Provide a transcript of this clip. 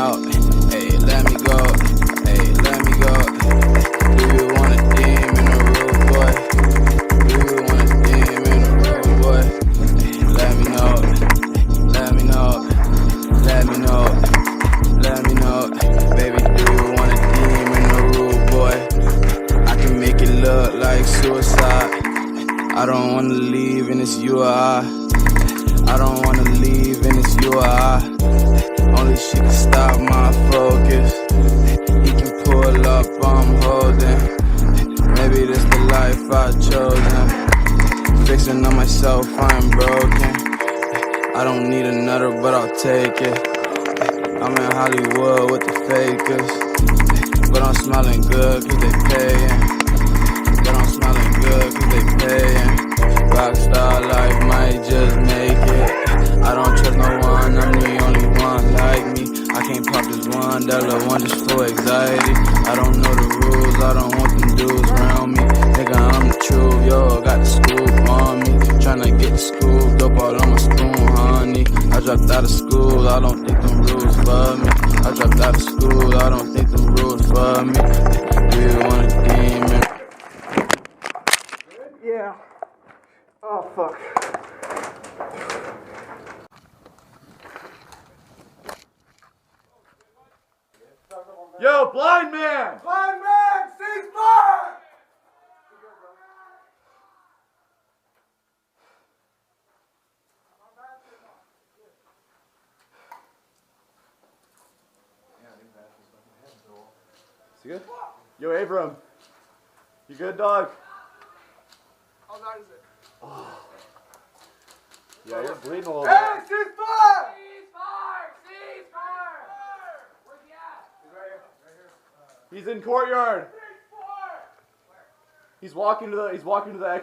out. Hey, let me go. Hey, let me go. Do you want a demon or rude boy? Do you want a demon or rude boy? Hey, let me know. Let me know. Let me know. Let me know. Baby, do you want a demon or rude boy? I can make it look like suicide. I don't wanna leave and it's you or I. I don't wanna leave and it's you or I. Only she can stop my focus. He can pull up, I'm holding. Maybe this the life I've chosen. Fixing on myself, I'm broken. I don't need another, but I'll take it. I'm in Hollywood with the fakers. But I'm smelling good cause they paying. But I'm smelling good cause they paying. Rockstar life might just make it. I don't trust no one, I'm the only one like me. I can't pop this $1 one just for anxiety. I don't know the rules, I don't want them dudes around me. Nigga, I'm the truth, yo, got the scoop on me. Tryna get scooped up all on my spoon, honey. I dropped out of school, I don't think them rules for me. I dropped out of school, I don't think them rules for me. Do you want a demon? Yeah. Oh, fuck. Yo, blind man! Blind man, cease fire! Is he good? Yo, Abram. You good, dog? How bad is it? Oh. Yeah, you're bleeding a little Hey, bit. cease fire! Cease fire! Cease fire! Where's he at? He's right here. Right here. He's in courtyard. Cease fire! He's walking to the exit.